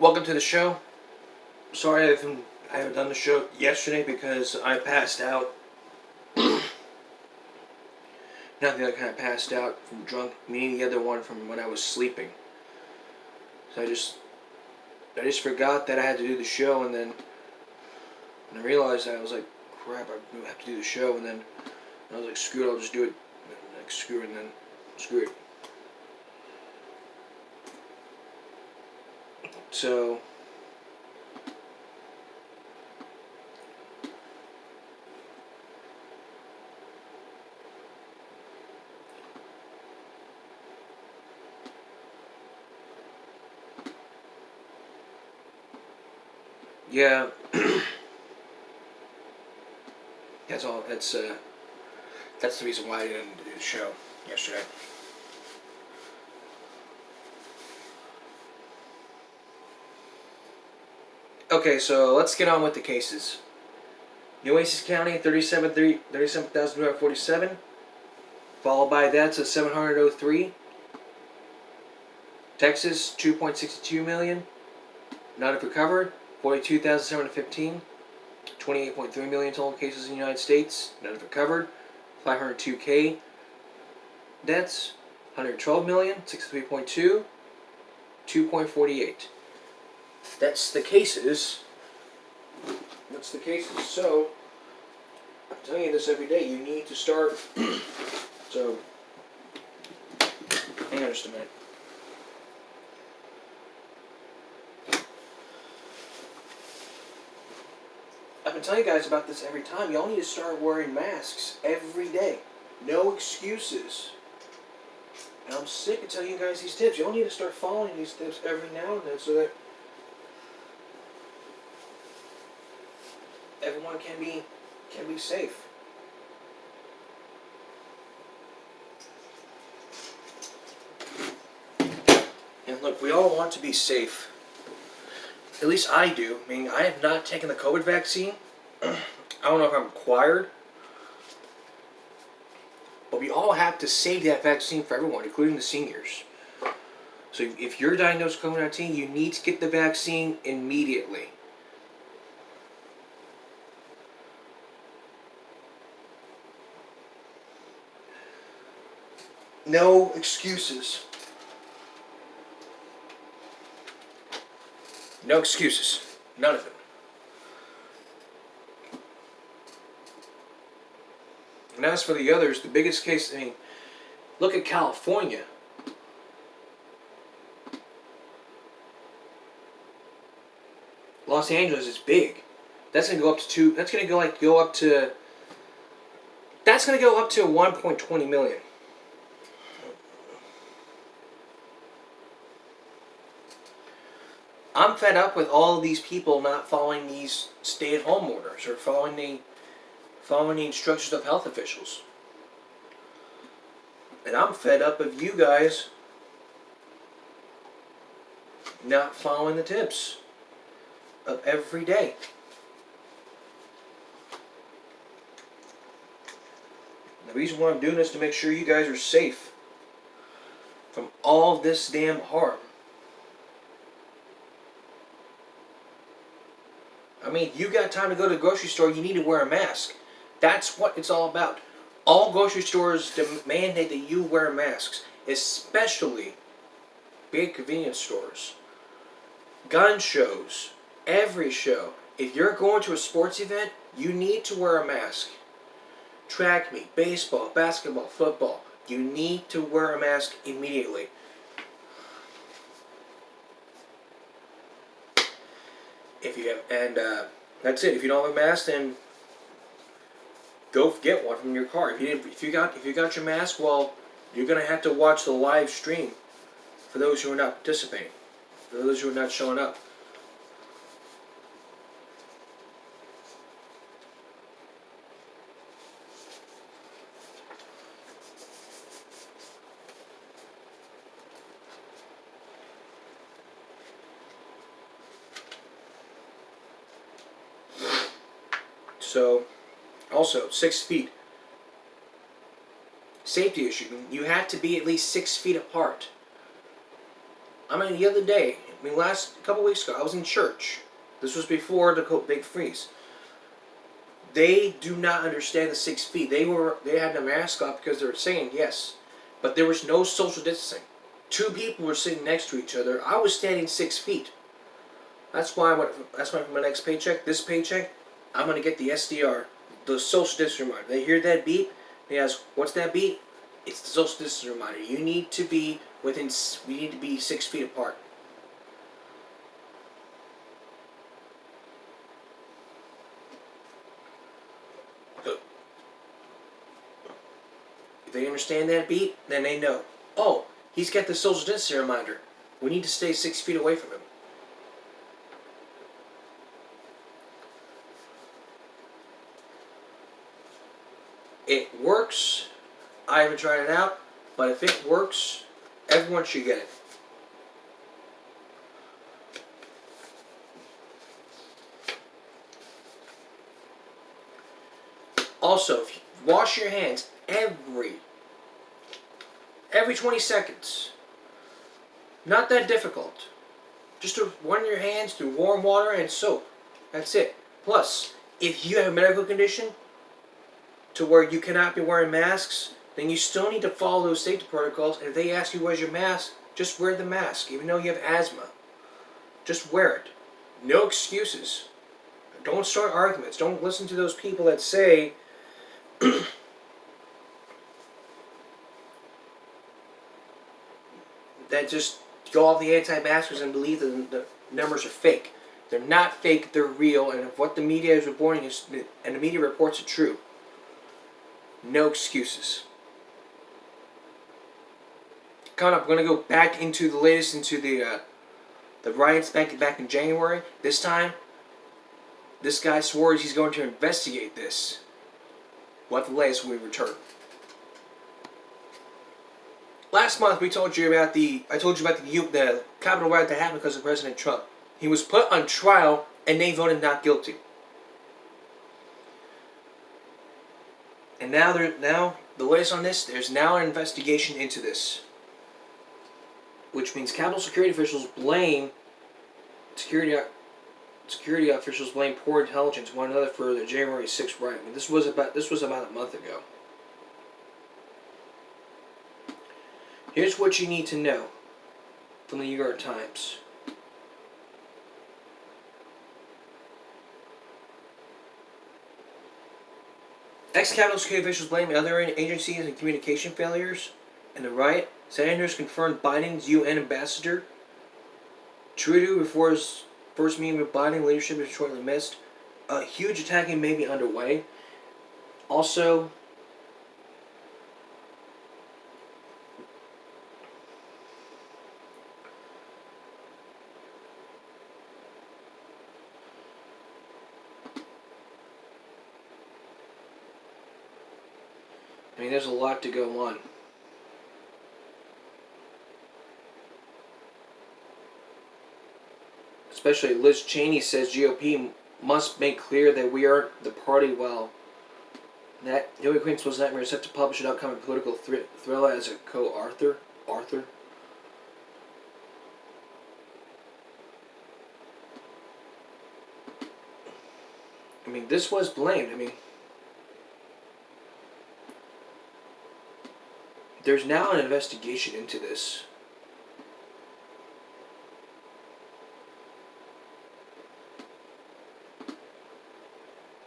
Welcome to the show. Sorry I haven't done the show yesterday because I passed out. Not the other kind of passed out from drunk, meaning the other one from when I was sleeping. So I just forgot that I had to do the show, and then when I realized that, I was like, crap, I have to do the show, and then I was like, screw it, I'll just do it. Like, screw it, and then screw it. So yeah, that's all. That's the reason why I didn't do the show yesterday. Okay, so let's get on with the cases. Nueces County, 37,247. Followed by that's a 703. Texas, 2.62 million. Not if recovered, 42,715. 28.3 million total cases in the United States. Not if recovered, 502K deaths. 112 million, 63.2. 2.48. That's the cases. So, I'm telling you this every day. You need to start. So, hang on just a minute. I've been telling you guys about this every time. Y'all need to start wearing masks every day. No excuses. And I'm sick of telling you guys these tips. Y'all need to start following these tips every now and then so that everyone can be safe. And look, we all want to be safe. At least I do. I mean, I have not taken the COVID vaccine. I don't know if I'm required. But we all have to save that vaccine for everyone, including the seniors. So if you're diagnosed with COVID-19, you need to get the vaccine immediately. No excuses. No excuses. None of them. And as for the others, the biggest case, I mean, look at California. Los Angeles is big. That's gonna go up to two. That's gonna go up to. That's gonna go up to 1.20 million. I'm fed up with all of these people not following these stay-at-home orders or following the instructions of health officials. And I'm fed up of you guys not following the tips of every day. The reason why I'm doing this is to make sure you guys are safe from all this damn harm. I mean, you got time to go to the grocery store, you need to wear a mask. That's what it's all about. All grocery stores mandate that you wear masks, especially big convenience stores, gun shows, every show. If you're going to a sports event, you need to wear a mask. Track meet, baseball, basketball, football, you need to wear a mask immediately. If you have, and that's it. If you don't have a mask, then go get one from your car. If you got your mask, well, you're gonna have to watch the live stream for those who are not participating, for those who are not showing up. So, also, 6 feet. Safety issue. You have to be at least 6 feet apart. I mean, the other day, I mean, last couple weeks ago, I was in church. This was before the big freeze. They do not understand the 6 feet. They had the mask off because they were saying yes, but there was no social distancing. 2 people were sitting next to each other. I was standing 6 feet. That's why for my next paycheck, this paycheck, I'm gonna get the SDR, the social distance reminder. They hear that beep. They ask, "What's that beep?" It's the social distance reminder. You need to be within. We need to be 6 feet apart. If they understand that beep, then they know. Oh, he's got the social distancing reminder. We need to stay 6 feet away from him. It works. I haven't tried it out, but if it works, everyone should get it. Also, if you wash your hands every 20 seconds. Not that difficult. Just to run your hands through warm water and soap. That's it. Plus, if you have a medical condition to where you cannot be wearing masks, then you still need to follow those safety protocols. And if they ask you where's your mask, just wear the mask. Even though you have asthma, just wear it. No excuses. Don't start arguments. Don't listen to those people that say that just go off the anti-maskers and believe that the numbers are fake. They're not fake, they're real, and if what the media is reporting is, and the media reports it true, no excuses. Coming up, we're going to go back into the latest, into the Riots Bank back in January. This time, this guy swears he's going to investigate this. We'll have the latest when we return. Last month I told you about the Capitol riot that happened because of President Trump. He was put on trial and they voted not guilty. And now the latest on this, there's now an investigation into this. Which means Capitol security officials blame security officials blame poor intelligence one another for the January 6th riot. I mean, this was about a month ago. Here's what you need to know from the New York Times. Ex-Capitol security officials blame other agencies and communication failures in the riot. Senators confirmed Biden's UN ambassador. Trudeau, before his first meeting with Biden, leadership is shortly missed. A huge attacking may be underway. Also, I mean, there's a lot to go on. Especially Liz Cheney says GOP must make clear that we aren't the party while that Hillary Clinton was not set to publish an upcoming political thriller as a co-author. I mean, this was blamed. I mean, there's now an investigation into this.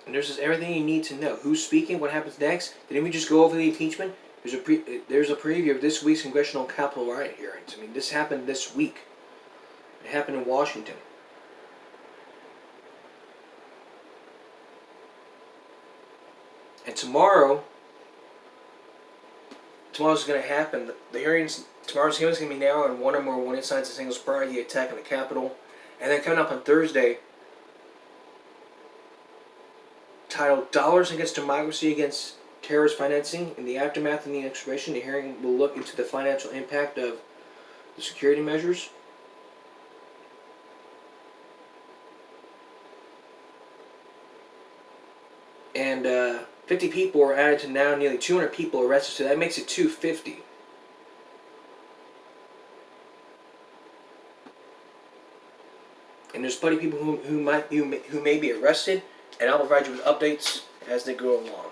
And there's just everything you need to know. Who's speaking? What happens next? Didn't we just go over the impeachment? There's a preview of this week's Congressional Capitol riot hearings. I mean, this happened this week. It happened in Washington. And tomorrow's going to happen. Tomorrow's hearings going to be now on one or more warning signs of singles prior to the attack on the Capitol. And then coming up on Thursday, titled "Dollars Against Democracy Against Terrorist Financing." In the aftermath of the inauguration, the hearing will look into the financial impact of the security measures. And 50 people were added to now nearly 200 people arrested, so that makes it 250. and there's plenty of people who may be arrested, and I'll provide you with updates as they go along.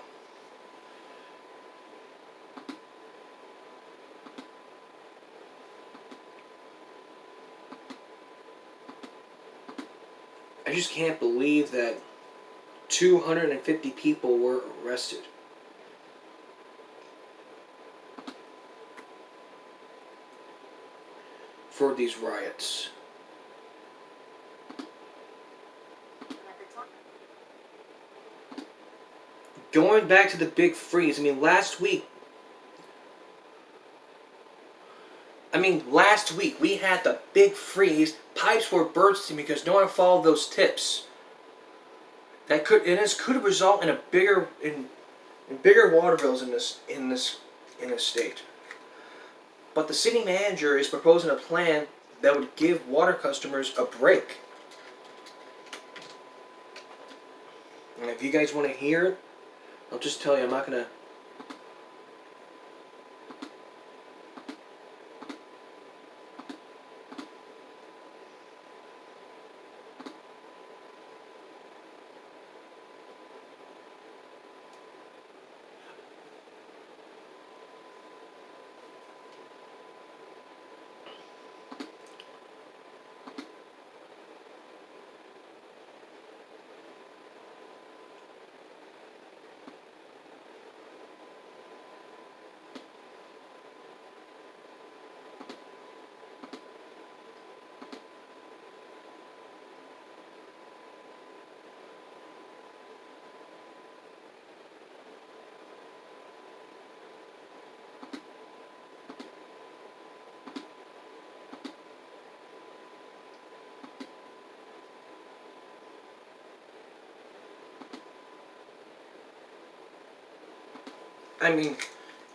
I just can't believe that 250 people were arrested. For these riots. Going back to the big freeze, last week we had the big freeze. Pipes were bursting because no one followed those tips. That could result in bigger water bills in this state. But the city manager is proposing a plan that would give water customers a break. And if you guys want to hear it, I'll just tell you, I'm not going to...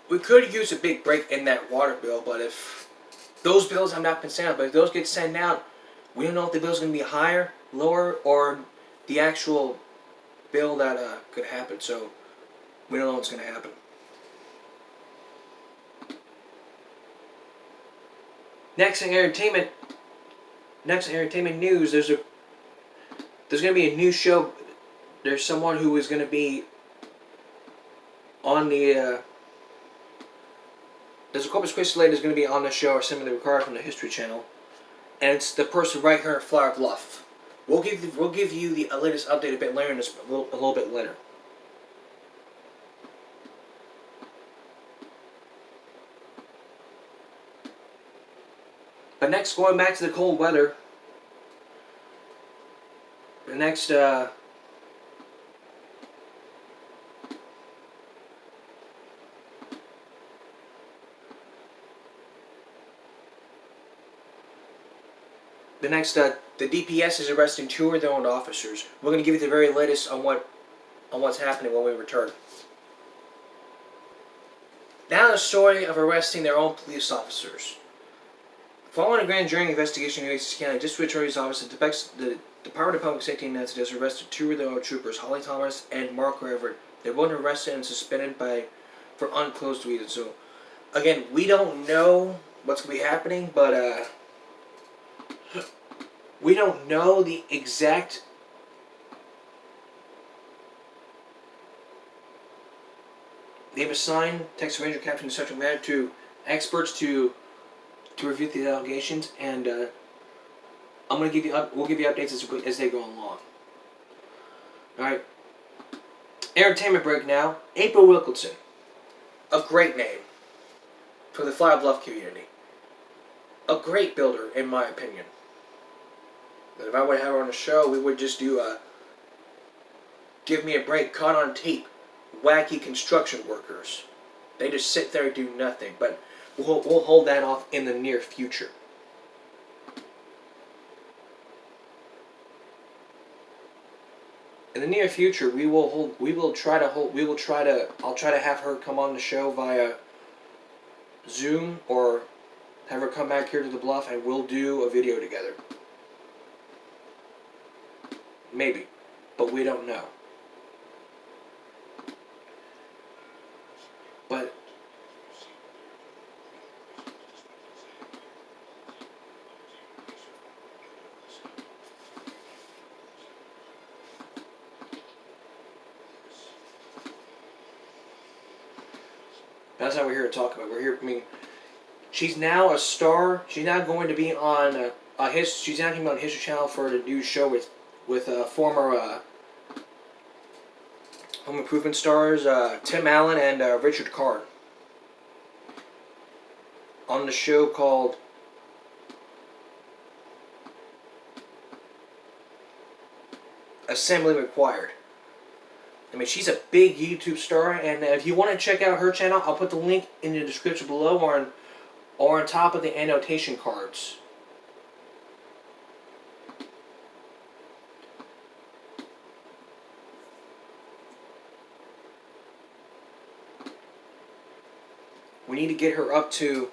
We could use a big break in that water bill, but if those bills have not been sent out, but if those get sent out, we don't know if the bill's going to be higher, lower, or the actual bill that could happen. So we don't know what's going to happen. Next in entertainment news, there's going to be a new show. There's someone who is going to be on the there's a Corpus Christi lady that's going to be on the show, or similarly required from the History Channel, and it's the person right here in Flower Bluff. We'll give you the latest update a bit later, a little bit later. But next, going back to the cold weather, the next the DPS is arresting 2 of their own officers. We're going to give you the very latest on what's happening when we return. Now the story of arresting their own police officers. Following a grand jury investigation in Riots County District Attorney's Office, the Department of Public Safety and has arrested 2 of their own troopers, Holly Thomas and Mark Everett. They were arrested and suspended for unclosed reasons. So, again, we don't know what's going to be happening, but we don't know the exact they've assigned Texas Ranger Captain and Sergeant Matter to experts to review the allegations, and we'll give you updates as they go along. Alright. Entertainment break now. April Wilkinson. A great name for the Flower Bluff community. A great builder, in my opinion. If I would have her on the show, we would just do a give me a break, caught on tape, wacky construction workers. They just sit there and do nothing. But we'll hold that off in the near future. In the near future, I'll try to have her come on the show via Zoom, or have her come back here to the Bluff, and we'll do a video together. Maybe, but we don't know. But That's how we're here to talk about. We're here. I mean, she's now a star. She's now going to be on She's now going to be on History Channel for a new show with former Home Improvement stars Tim Allen and Richard Karn on the show called Assembly Required. I mean, she's a big YouTube star, and if you want to check out her channel, I'll put the link in the description below or on top of the annotation cards. We need to get her up to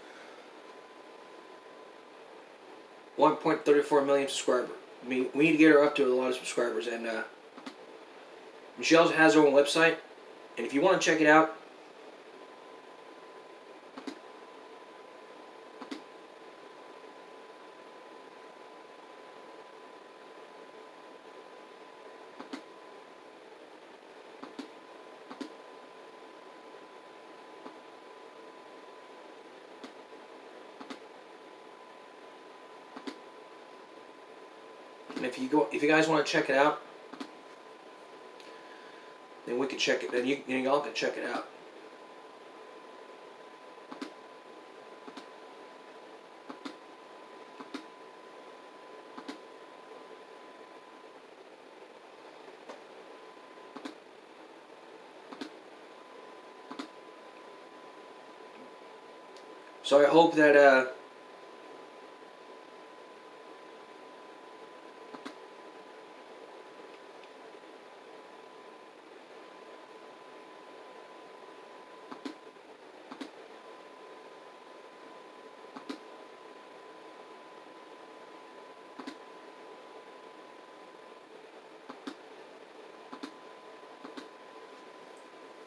1.34 million subscribers. I mean, we need to get her up to a lot of subscribers, and Michelle has her own website, and if you want to check it out, and if you guys want to check it out, then we can check it. Then y'all can check it out. So I hope that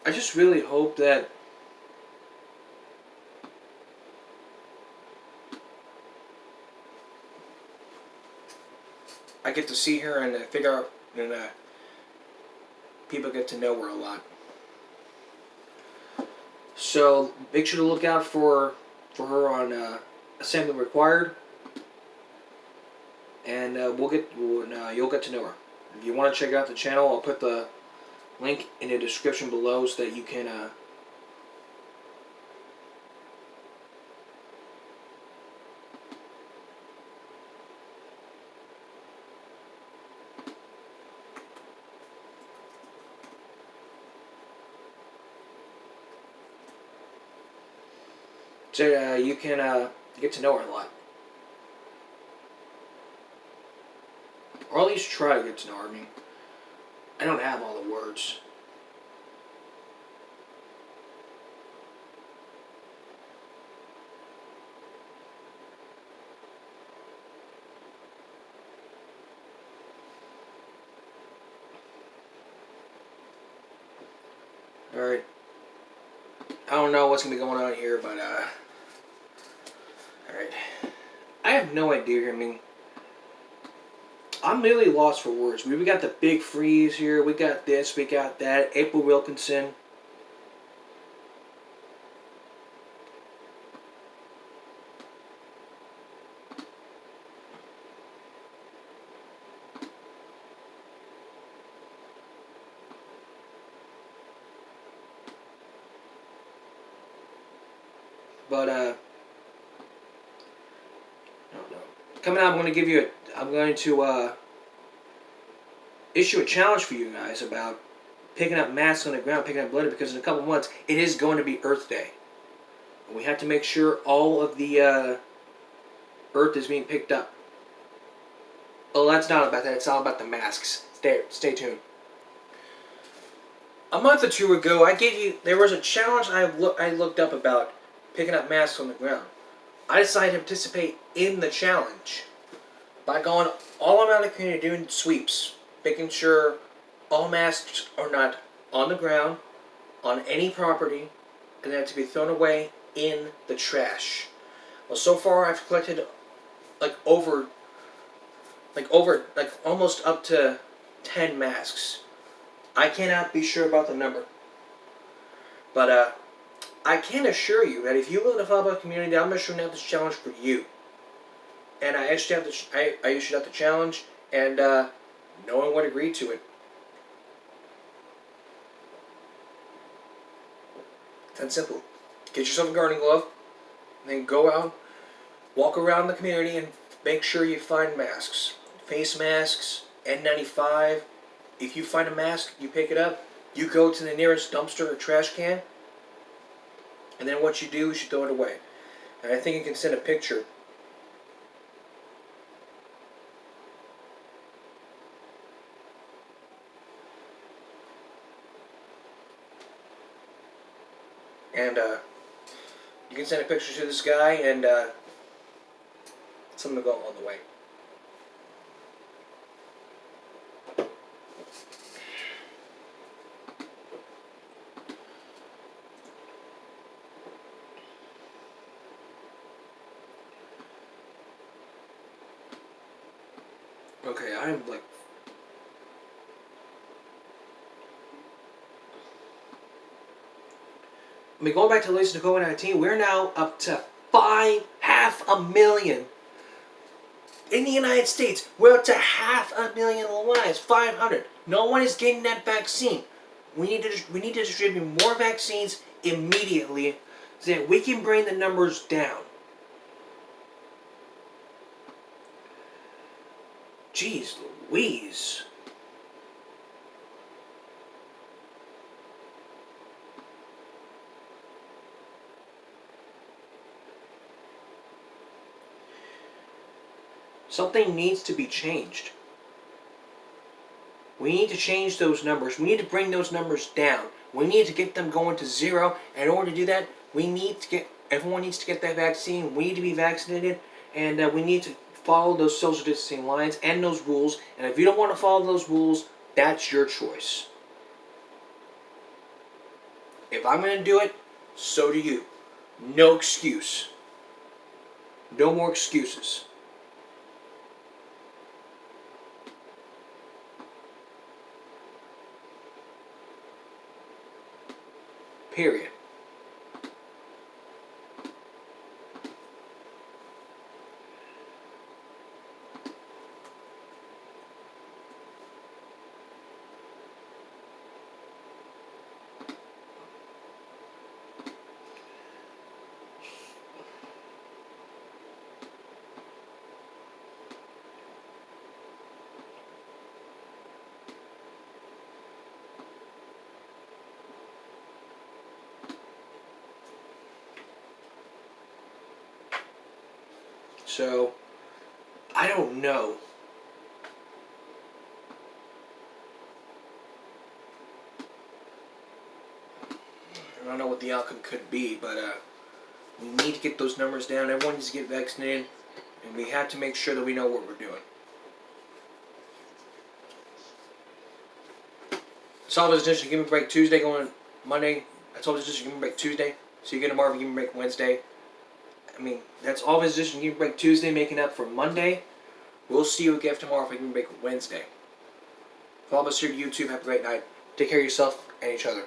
I just really hope that I get to see her and figure out, and people get to know her a lot. So make sure to look out for her on Assembly Required, and you'll get to know her. If you want to check out the channel, I'll put the link in the description below so that you can get to know her a lot, or at least try to get to know her. I mean, I don't have all the words. Alright. I don't know what's going to be going on here, but, alright. I have no idea here. I mean, I'm really lost for words. We got the big freeze here. We got this. We got that. April Wilkinson. But I don't know. Coming out, I'm going to issue a challenge for you guys about picking up masks on the ground, picking up litter, because in a couple months it is going to be Earth Day, and we have to make sure all of the Earth is being picked up. Oh, that's not about that. It's all about the masks. Stay tuned. A month or two ago, there was a challenge I looked up about picking up masks on the ground. I decided to participate in the challenge by going all around the community doing sweeps, making sure all masks are not on the ground, on any property, and they have to be thrown away in the trash. Well, so far I've collected almost up to 10 masks. I cannot be sure about the number, but I can assure you that if you live in a Fallout community, I'm issuing out this challenge for you. And I issued out the challenge, and no one would agree to it. It's that simple. Get yourself a gardening glove, and then go out, walk around the community, and make sure you find masks. Face masks, N95. If you find a mask, you pick it up, you go to the nearest dumpster or trash can, and then what you do is you throw it away. And I think you can send a picture. And you can send a picture to this guy, and something to go along the way. Okay, I'm like... I mean, going back to the latest of COVID-19, we're now up to 500,000 in the United States. We're up to 500,000 lives, 500. No one is getting that vaccine. We need to distribute more vaccines immediately so that we can bring the numbers down. Jeez Louise. Something needs to be changed. We need to change those numbers. We need to bring those numbers down. We need to get them going to zero. And in order to do that, everyone needs to get that vaccine. We need to be vaccinated, and we need to follow those social distancing lines and those rules. And if you don't want to follow those rules, that's your choice. If I'm going to do it, so do you. No excuse. No more excuses. Period. So, I don't know. I don't know what the outcome could be, but we need to get those numbers down. Everyone needs to get vaccinated, and we have to make sure that we know what we're doing. Solve this edition, give me a break Tuesday, going Monday. That's all this edition, give me a break Tuesday. So you get tomorrow, give me a break Wednesday. I mean, that's all this edition, give me a break Tuesday, making up for Monday. We'll see you again tomorrow if I give me a break Wednesday. Follow us here to YouTube. Have a great night. Take care of yourself and each other.